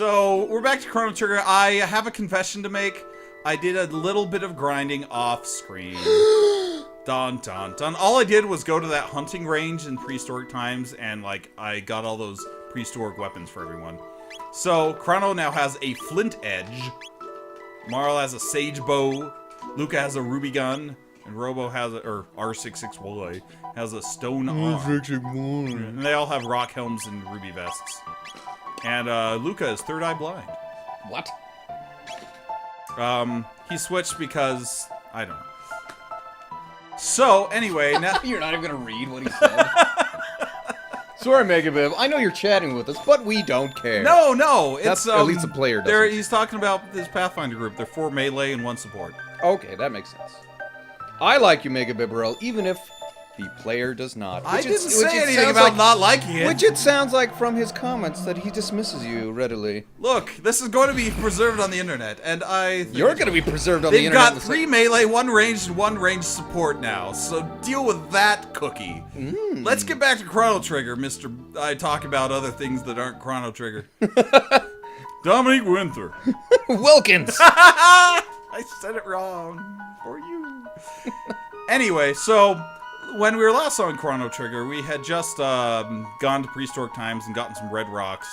So, we're back to Chrono Trigger. I have a confession to make. I did a little bit of grinding off screen. Dun, dun, dun. All I did was go to that hunting range in prehistoric times, and, like, I got all those prehistoric weapons for everyone. So, Chrono now has a flint edge. Marl has a sage bow. Luca has a ruby gun. And Robo has, or R66Y, has a stone arm. And they all have rock helms and ruby vests. And Luca is third eye blind. What? He switched because, I don't know. So, anyway, now... You're not even gonna read what he said. Sorry, Megabib. I know you're chatting with us, but we don't care. No, it's... That's, at least the player doesn't. He's talking about this Pathfinder group. They're 4 melee and 1 support. Okay, that makes sense. I like you, Megabib, even if the player does not. I didn't say anything about not liking it. Which it sounds like from his comments that he dismisses you readily. Look, this is going to be preserved on the internet, and I think you're going to be preserved on the internet. They've got 3 melee, 1 ranged, and 1 ranged support now, so deal with that cookie. Let's get back to Chrono Trigger, Mr. I talk about other things that aren't Chrono Trigger. Dominique Winther. Wilkins. I said it wrong for you. Anyway, so when we were last on Chrono Trigger, we had just gone to prehistoric times and gotten some red rocks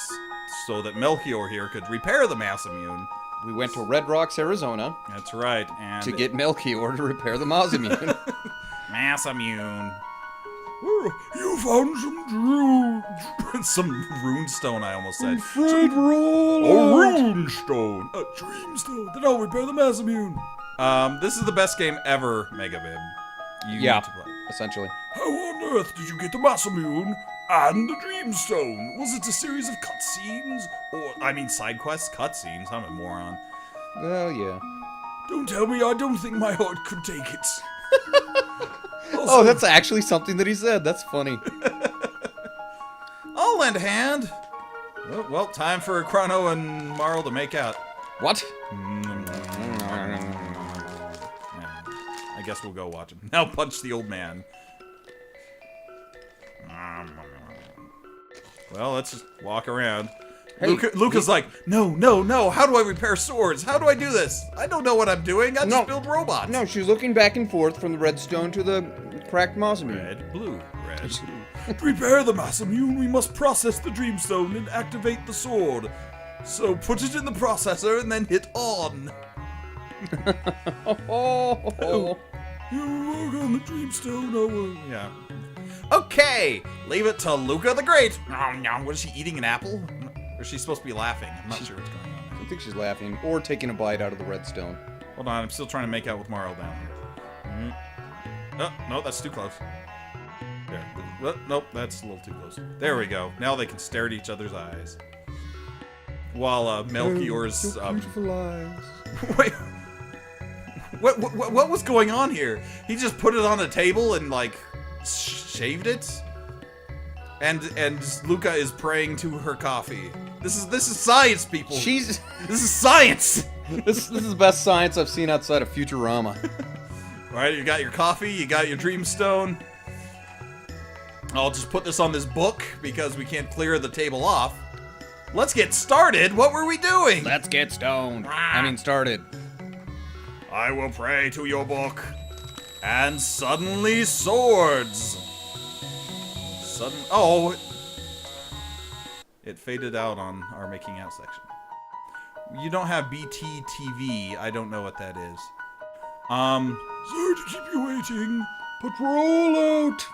so that Melchior here could repair the mass immune. We went to Red Rocks, Arizona. That's right, and to get Melchior to repair the mass immune. Mass immune. You found some rune stone, I almost said. Afraid we're all a rune stone. A dream stone. Then I'll repair the mass immune. This is the best game ever, Megabib. You yeah, need to play. Essentially. How on earth did you get the mass immune and the dream stone? Was it a series of cutscenes? Or, I mean, side quests, cutscenes. I'm a moron. Well, yeah. Don't tell me I don't think my heart could take it. Also, oh, that's actually something that he said. That's funny. I'll lend a hand. Well, time for Chrono and Marl to make out. What? I guess we'll go watch him. Now punch the old man. Well, let's just walk around. Hey, Luca's like, no, how do I repair swords? How do I do this? I don't know what I'm doing, I just build robots. No, she's looking back and forth from the redstone to the cracked mass immune. Red, blue, red, blue. To prepare the mass immune, we must process the dream stone and activate the sword. So put it in the processor and then hit on. Oh. You work on the dream stone, I will. Yeah. Okay, leave it to Luca the Great. What is she eating, an apple? Or is she supposed to be laughing? I'm not sure what's going on. I think she's laughing or taking a bite out of the redstone. Hold on, I'm still trying to make out with Marl down here. Oh, no, that's too close. There. Nope, that's a little too close. There we go. Now they can stare at each other's eyes. While Melchior's beautiful eyes. Wait. What was going on here? He just put it on the table and like shaved it? And Luca is praying to her coffee. This is science, people. This is science. This is the best science I've seen outside of Futurama. Alright, you got your coffee, you got your dream stone. I'll just put this on this book because we can't clear the table off. Let's get started. What were we doing? Let's get stoned. I mean, started. I will pray to your book. And suddenly swords. Oh. It faded out on our making out section. You don't have BT TV. I don't know what that is. Sorry to keep you waiting, but we're all out.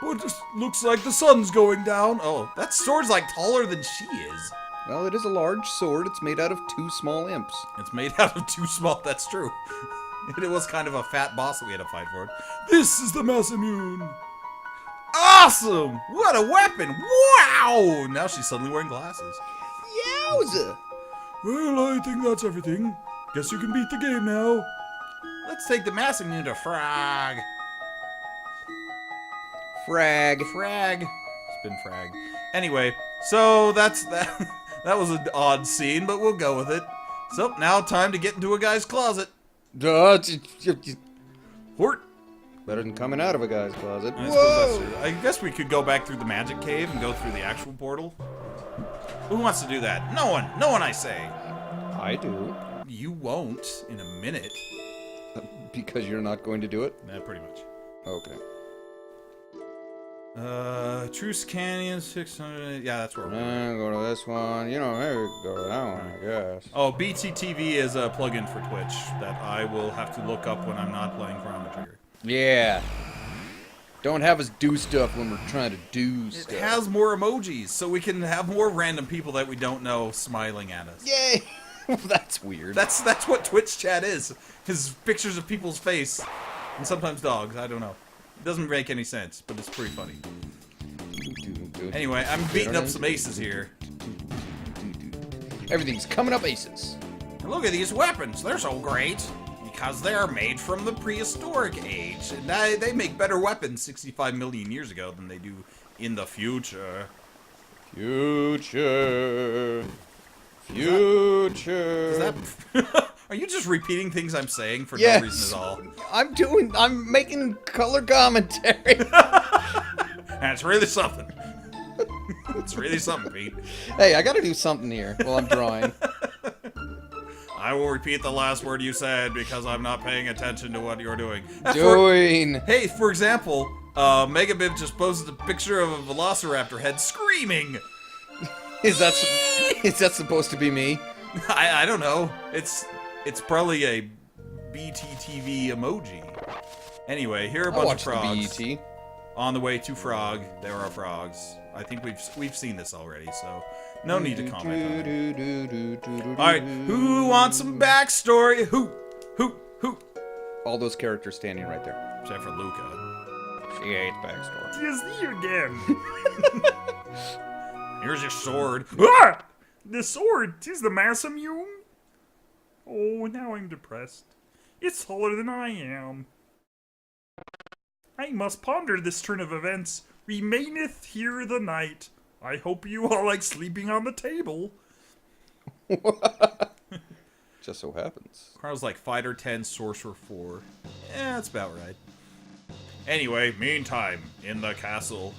But it looks like the sun's going down. Oh, that sword's like taller than she is. Well, it is a large sword. It's made out of 2 small imps. It's made out of 2 small, that's true. It was kind of a fat boss that we had to fight for. This is the mass immune. Awesome! What a weapon! Wow! Now she's suddenly wearing glasses. Yowza! Well, I think that's everything. Guess you can beat the game now. Let's take the mass immune to Frag. Frag. Spin frag. Anyway, so that's that. That was an odd scene, but we'll go with it. So, now time to get into a guy's closet. Hort. Better than coming out of a guy's closet. I guess we could go back through the magic cave and go through the actual portal. Who wants to do that? No one. No one, I say. I do. You won't in a minute. Because you're not going to do it? Pretty much. Okay. Truce Canyon, 600. Yeah, that's where we're Go to this one. You know, maybe go to that one, I guess. Oh, BTTV is a plugin for Twitch that I will have to look up when I'm not playing Chrono Trigger. Yeah. Don't have us do stuff when we're trying to do stuff. It has more emojis, so we can have more random people that we don't know smiling at us. Yay! That's weird. That's what Twitch chat is pictures of people's face, and sometimes dogs. I don't know. It doesn't make any sense, but it's pretty funny. Anyway, I'm beating up some aces here. Everything's coming up aces. And look at these weapons. They're so great. Because they're made from the prehistoric age. And they make better weapons 65 million years ago than they do in the future. Future. Is that are you just repeating things I'm saying for no reason at all? I'm making color commentary. That's really something. It's really something, Pete. Hey, I gotta do something here while I'm drawing. I will repeat the last word you said because I'm not paying attention to what you're doing. For example, Megabib just posted a picture of a velociraptor head screaming. Is that supposed to be me? I don't know. It's probably a BTTV emoji. Anyway, here are a bunch of frogs. The BT. On the way to frog, there are frogs. I think we've seen this already, so no need to comment on it. Alright, who wants some backstory? Who? All those characters standing right there. Except for Luca. She hates backstory. Tis thee again. Here's your sword. Ah! The sword, 'tis the Massamune. Oh, now I'm depressed. It's taller than I am. I must ponder this turn of events. Remaineth here the night. I hope you all like sleeping on the table. Just so happens. Chrono's like Fighter 10, Sorcerer 4. Yeah, that's about right. Anyway, meantime, in the castle.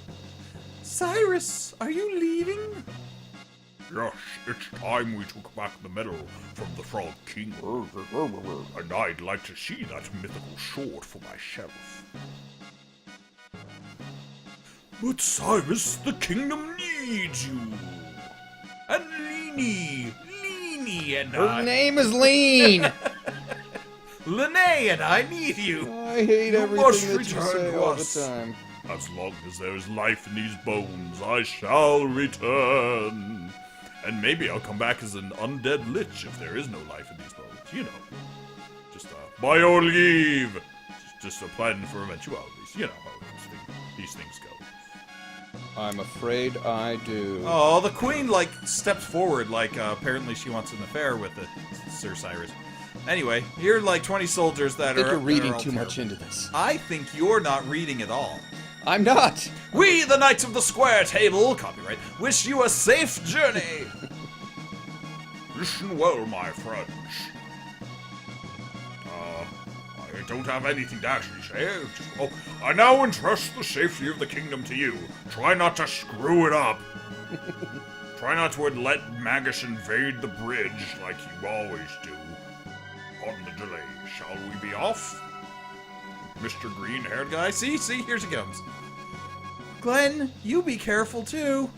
Cyrus, are you leaving? Yes, it's time we took back the medal from the Frog King. And I'd like to see that mythical sword for myself. But Cyrus, the kingdom needs you. And Leanie and Her name is Lean. Lene and I need you. I hate everything that you say all the time. As long as there is life in these bones, I shall return. And maybe I'll come back as an undead lich if there is no life in these bones. You know. Just, by your leave. Just a plan for eventualities. You know how these things go. I'm afraid I do. Oh, the queen, steps forward apparently she wants an affair with Sir Cyrus. Anyway, here are 20 soldiers that I think are... you're reading all too terrible. much into this. I think you're not reading at all. I'm not. We, the Knights of the Square Table, copyright, wish you a safe journey. Listen well, my friends. I don't have anything to actually say. I now entrust the safety of the kingdom to you. Try not to screw it up. Try not to let Magus invade the bridge like you always do. On the delay, shall we be off? Mr. Green-haired guy? See, here she comes. Glenn, you be careful too.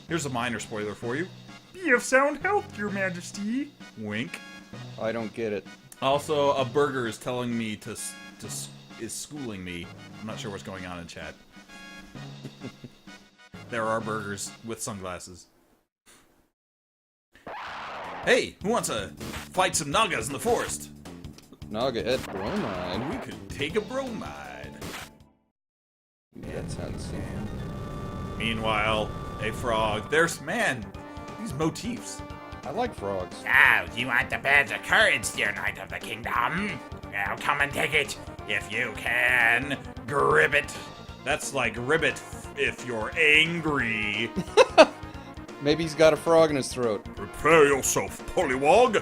Here's a minor spoiler for you. Be of sound health, your majesty. Wink. I don't get it. Also, a burger is telling me is schooling me. I'm not sure what's going on in chat. There are burgers with sunglasses. Hey, who wants to fight some Nagas in the forest? Naga et bromide. We could take a bromide. That sounds... Meanwhile, a frog. There's, man, these motifs. I like frogs. Oh, you want the badge of courage, dear Knight of the Kingdom? Now come and take it, if you can. Gribbit. That's like ribbit if you're angry. Maybe he's got a frog in his throat. Prepare yourself, Pollywog.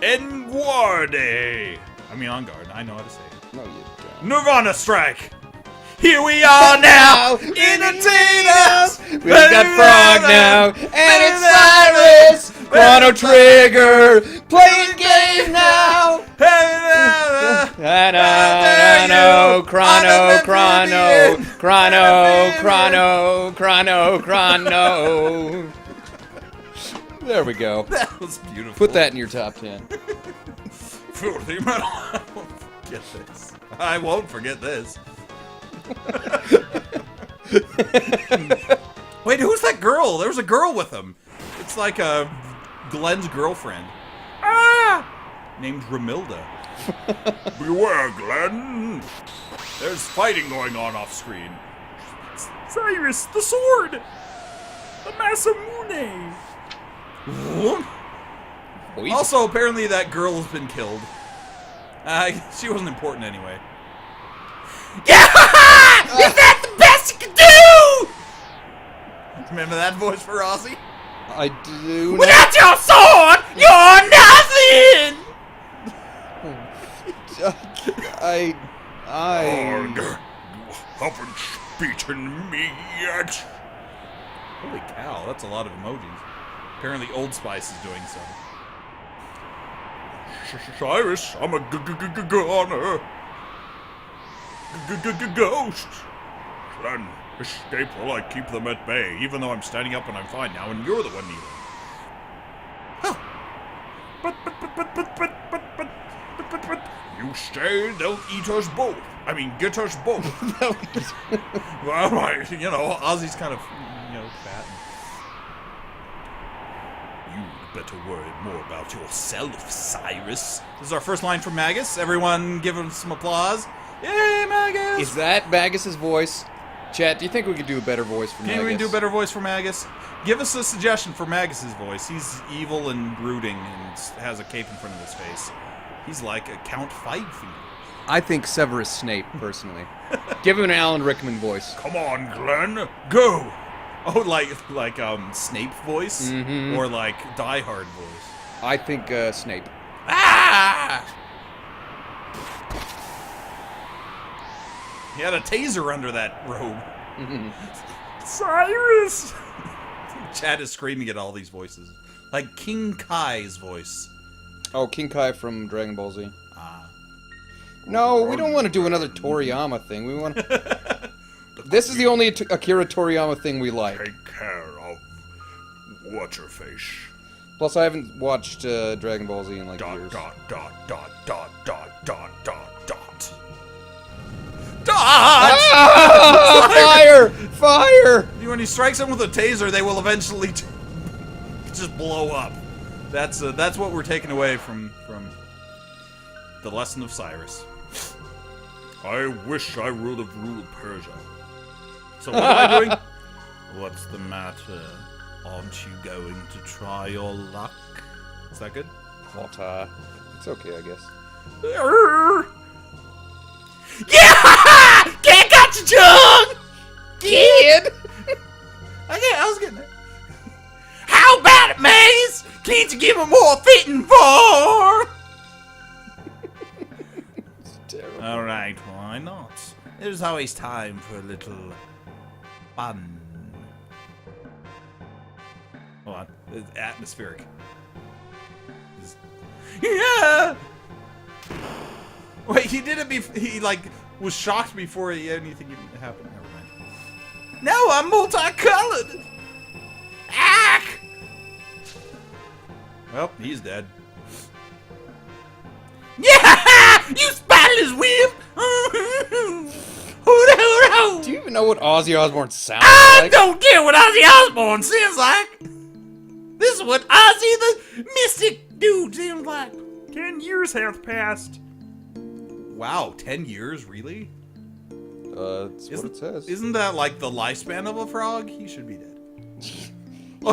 En guarde. I mean, on guard. I know how to say it. No, you don't. Nirvana strike. Here we are now, entertain us. We've got Frog now, and it's Cyrus. Chrono Trigger, playing game now. Chrono, Chrono. There we go. That was beautiful. Put that in your top 10. Filthy metal. I won't forget this. I won't forget this. Wait, who's that girl? There was a girl with him. It's like Glenn's girlfriend. Ah! Named Romilda. Beware, Glenn. There's fighting going on off screen. Cyrus, the sword! The Masamune! Wait. Also, apparently that girl has been killed. She wasn't important anyway. Yeah! Is that the best you can do? Remember that voice for Ozzy? I do not. Without your sword, you're nothing! Arg, you haven't beaten me yet. Holy cow, that's a lot of emojis. Apparently Old Spice is doing so. Cyrus, I'm a goner. Ghost. Glenn, escape while I keep them at bay, even though I'm standing up and I'm fine now, and you're the one kneeling. Huh. But. You stay, they'll eat us both. I mean, get us both. Well, you know, Ozzy's kind of, fat. You'd better worry more about yourself, Cyrus. This is our first line from Magus. Everyone give him some applause. Yay, Magus! Is that Magus's voice? Chat, do you think we could do a better voice for Magus? Can we do a better voice for Magus? Give us a suggestion for Magus's voice. He's evil and brooding and has a cape in front of his face. He's like a Count Fivefinger. I think Severus Snape, personally. Give him an Alan Rickman voice. Come on, Glenn, go! Oh, like Snape voice? Or like Die Hard voice? I think Snape. Ah! He had a taser under that robe. Cyrus! Chad is screaming at all these voices. Like King Kai's voice. Oh, King Kai from Dragon Ball Z. Ah. No, we don't want to do another Toriyama thing. We want to... This is the only Akira Toriyama thing we like. Take care of what's-her-face. Plus, I haven't watched Dragon Ball Z in like years. Dot. Ah! Fire! Fire! When he strikes them with a taser, they will eventually just blow up. That's what we're taking away from the lesson of Cyrus. I wish I would have ruled Persia. So what am I doing? What's the matter? Aren't you going to try your luck? Is that good? But, it's okay, I guess. Yeah! Can't got your tongue! Kid! I was getting it. How about it, Maze? Can't you give a more fitting form? It's terrible. Alright, why not? There's always time for a little fun. Hold on. It's atmospheric. Yeah! Wait, he did it he was shocked before anything even happened. Never mind. Now I'm multicolored! Ack! Well, he's dead. Yeah! You spotless whip! Do you even know what Ozzy Osbourne sounds I like? don't care what Ozzy Osbourne sounds like! This is what Ozzy the Mystic Dude sounds like. 10 years have passed. Wow, 10 years? Really? That's what it says. Isn't that like the lifespan of a frog? He should be dead.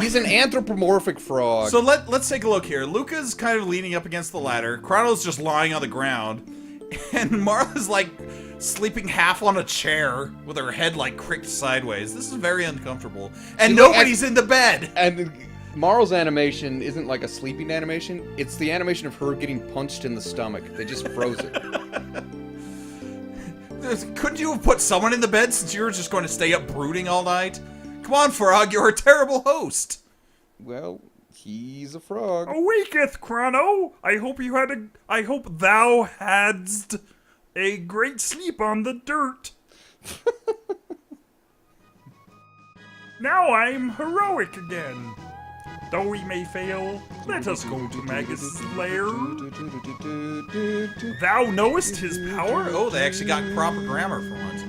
He's an anthropomorphic frog. So let's take a look here. Luca's kind of leaning up against the ladder. Chrono's just lying on the ground. And Marla's like sleeping half on a chair with her head like cricked sideways. This is very uncomfortable. And nobody's in the bed! And Marl's animation isn't like a sleeping animation. It's the animation of her getting punched in the stomach. They just froze it. Couldn't you have put someone in the bed since you were just going to stay up brooding all night? Come on, Frog, you're a terrible host. Well, he's a frog. Awaketh, Chrono! I hope thou hadst a great sleep on the dirt. Now I'm heroic again. Though we may fail, let us go to Magus' lair. Thou knowest his power? Oh, they actually got proper grammar for once.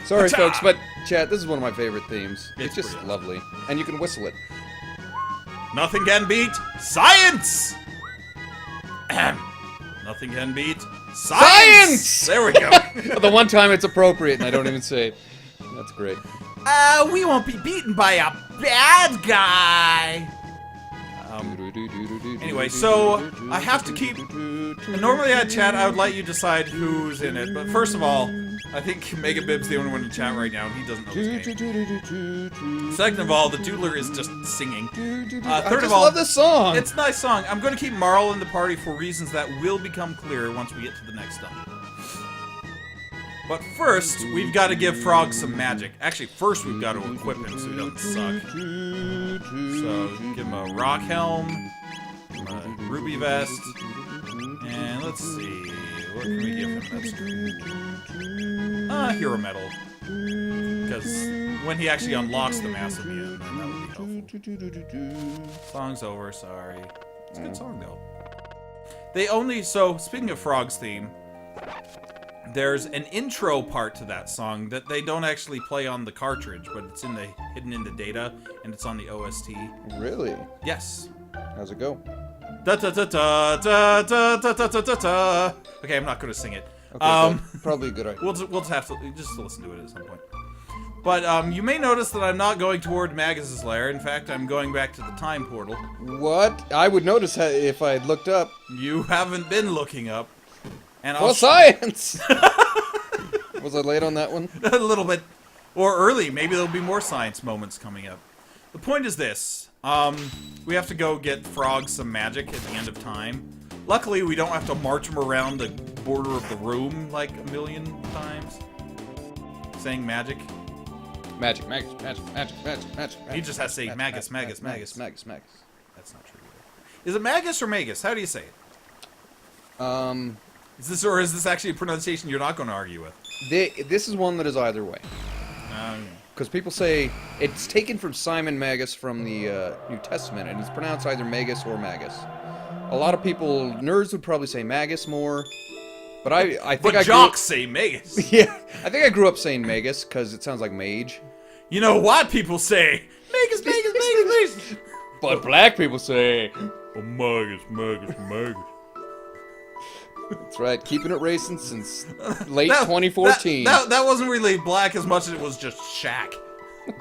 Sorry, Acha! folks, but chat, this is one of my favorite themes. It's It's just pretty lovely. And you can whistle it. Nothing can beat science! Ahem. Nothing can beat science! Science! There we go. The one time it's appropriate and I don't even say it. That's great. We won't be beaten by a bad guy. Anyway, so I have to keep. Normally at chat, I would let you decide who's in it, but first of all, I think Megabib's the only one in chat right now, and he doesn't know this game. Second of all, the Doodler is just singing. I Third just of all, love this song. it's a nice song. I'm going to keep Marl in the party for reasons that will become clear once we get to the next dungeon. But first, we've got to give Frog some magic. Actually, first we've got to equip him so he doesn't suck. So, give him a rock helm, give him a ruby vest, and let's see, what can we give him that's hero medal. Because when he actually unlocks the massive mutant, then that would be helpful. Song's over, sorry. It's a good song, though. So, speaking of Frog's theme, there's an intro part to that song that they don't actually play on the cartridge, but it's hidden in the data, and it's on the OST. Really? Yes. How's it go? Da da da da da da da da da da da. Okay, I'm not going to sing it. Okay, probably a good idea. We'll just have to listen to it at some point. But you may notice that I'm not going toward Magus' lair. In fact, I'm going back to the time portal. What? I would notice if I had looked up. You haven't been looking up. And Well, science! Was I late on that one? a little bit, or early. Maybe there'll be more science moments coming up. The point is this: we have to go get Frog some magic at the end of time. Luckily, we don't have to march him around the border of the room like a million times, saying magic. Magic. He just has to say Magus. Magus. That's not true either. Is it Magus or Magus? How do you say it? Is this actually a pronunciation you're not going to argue with? This is one that is either way. Because people say it's taken from Simon Magus from the New Testament, and it's pronounced either Magus or Magus. A lot of people, nerds would probably say Magus more, but I think But jocks say Magus. Yeah, I think I grew up saying Magus because it sounds like mage. You know what people say? Magus. But black people say, Oh, Magus. that's right, keeping it racing since late 2014. That wasn't really black as much as it was just Shaq.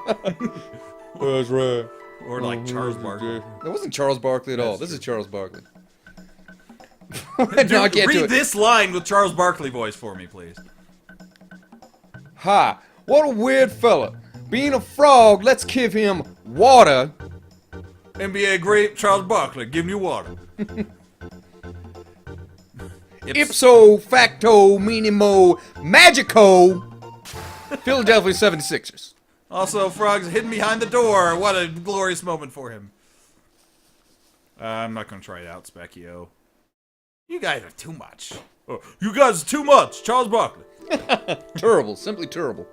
That's right. Or like Charles Barkley. That wasn't Charles Barkley at all. This is Charles Barkley. Dude, No, I can't do read it. this line with Charles Barkley voice for me, please. Hi, what a weird fella. Being a frog, let's give him water. NBA great Charles Barkley, give me water. Ipso facto minimo magico. Philadelphia 76ers. Also, Frog's hidden behind the door. What a glorious moment for him. I'm not going to try it out, Specchio. You guys are too much. Oh, you guys are too much, Charles Barkley. Terrible, simply terrible.